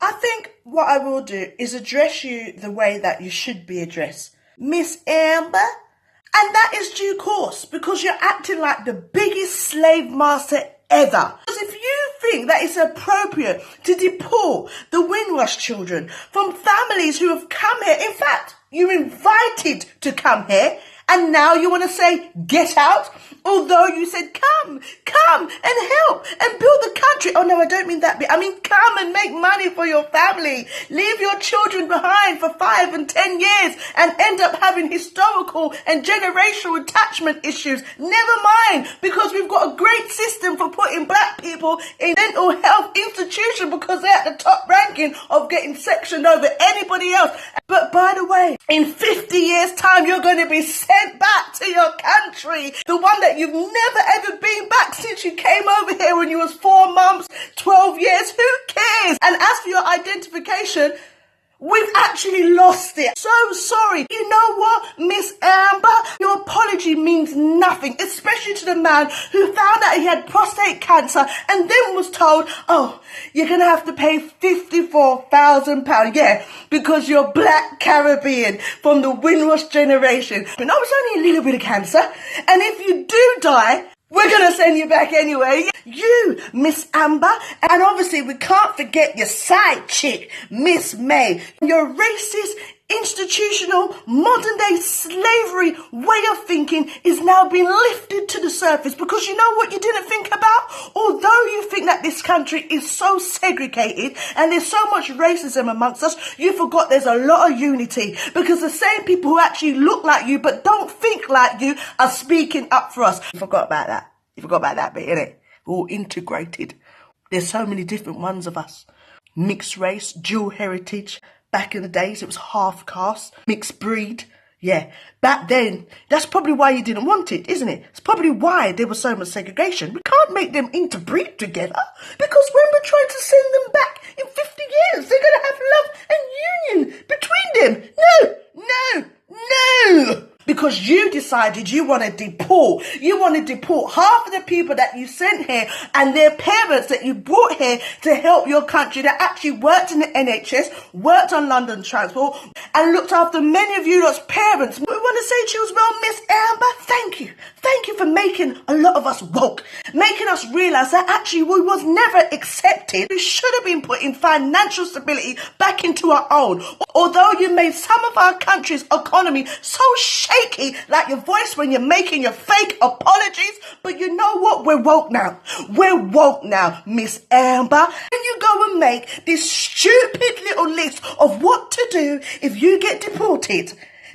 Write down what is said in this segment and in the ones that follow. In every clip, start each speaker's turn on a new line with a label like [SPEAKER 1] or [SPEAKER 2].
[SPEAKER 1] I think what I will do is address you the way that you should be addressed. Miss Amber. And that is due course, because you're acting like the biggest slave master ever. Because if you think that it's appropriate to deport the windrush children from families who have come here, in fact, you're invited to come here, and now you want to say, get out, although you said, come and help and build the country. Oh no, I don't mean that bit. I mean, come and make money for your family. Leave your children behind for 5 and 10 years and end up having historical and generational attachment issues. Never mind, because we've got a great system for putting black people in mental health institution because they're at the top ranking of getting sectioned over anybody else. But by the way, in 50 years' time, you're going to be sent back to your country, the one that you've never ever been back since you came over here when you was 4 months, 12 years. Who cares? And as for your identification, we've actually lost it. So sorry. You know what, Miss Amber? Your apology means nothing, especially to the man who found out he had prostate cancer and then was told, oh, you're going to have to pay £54,000. Yeah, because you're black Caribbean from the windrush generation. But no, it's only a little bit of cancer. And if you do die, we're going to send you back anyway. You, Miss Amber. And obviously we can't forget your side chick, Miss May. Your racist, institutional, modern day slavery way of thinking is now being lifted to the surface, because you know what you didn't think about? Although you think that this country is so segregated and there's so much racism amongst us, you forgot there's a lot of unity, because the same people who actually look like you but don't think like you are speaking up for us. You forgot about that. You forgot about that bit, innit? We're all integrated. There's so many different ones of us. Mixed race, dual heritage. Back in the days, it was half caste, mixed breed. Yeah, back then, that's probably why you didn't want it, isn't it? It's probably why there was so much segregation. We can't make them interbreed together, because when we're trying to send them back in 50 years, they're going to have love and union between them. No. Because you decided you want to deport. You want to deport half of the people that you sent here and their parents that you brought here to help your country, that actually worked in the NHS, worked on London Transport, and looked after many of you lot's parents. We want to say to you as well, Miss Amber, thank you. Thank you for making a lot of us woke, making us realise that actually we was never accepted. We should have been putting financial stability back into our own. Although you made some of our country's economy so shaky, like your voice when you're making your fake apologies, but you know what? We're woke now. We're woke now, Miss Amber. And you go and make this stupid little list of what to do if you get deported.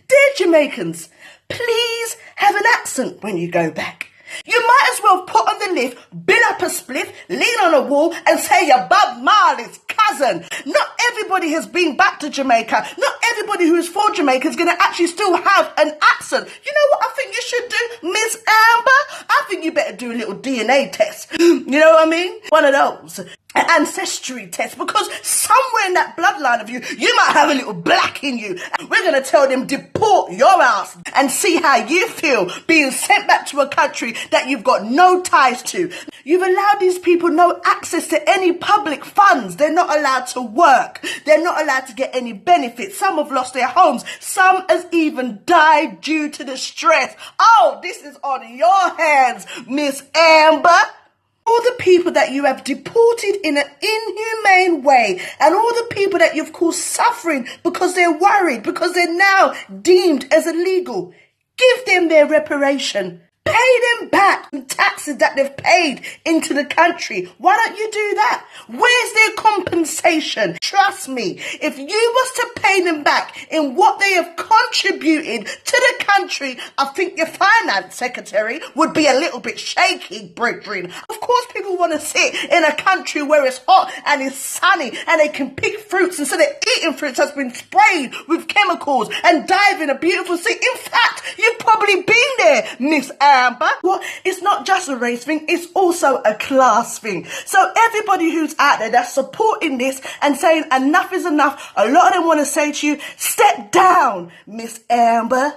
[SPEAKER 1] Dear Jamaicans, please have an accent when you go back. You might as well put on the lift, bin up a spliff, lean on a wall and say you're Bob Marley's cousin. Not everybody has been back to Jamaica. Not everybody who is for Jamaica is going to actually still have an accent. You know what I think you should do, Miss Amber? I think you better do a little DNA test. You know what I mean? One of those. An ancestry test, because somewhere in that bloodline of you, you might have a little black in you. And we're going to tell them deport your ass and see how you feel being sent back to a country that you've got no ties to. You've allowed these people no access to any public funds. They're not allowed to work. They're not allowed to get any benefits. Some have lost their homes. Some has even died due to the stress. Oh, this is on your hands, Miss Amber. All the people that you have deported in an inhumane way, and all the people that you've caused suffering because they're worried, because they're now deemed as illegal, give them their reparation. Pay them back the taxes that they've paid into the country. Why don't you do that? Where's their compensation? Trust me, if you was to pay them back in what they have contributed to the country, I think your finance secretary would be a little bit shaky, brethren. Of course, people want to sit in a country where it's hot and it's sunny and they can pick fruits instead of eating fruits that's been sprayed with chemicals and dive in a beautiful sea. In fact, you've probably been there, Miss Amber. Well, it's not just a race thing, it's also a class thing. So everybody who's out there that's supporting this and saying enough is enough, a lot of them want to say to you, step down, Miss Amber.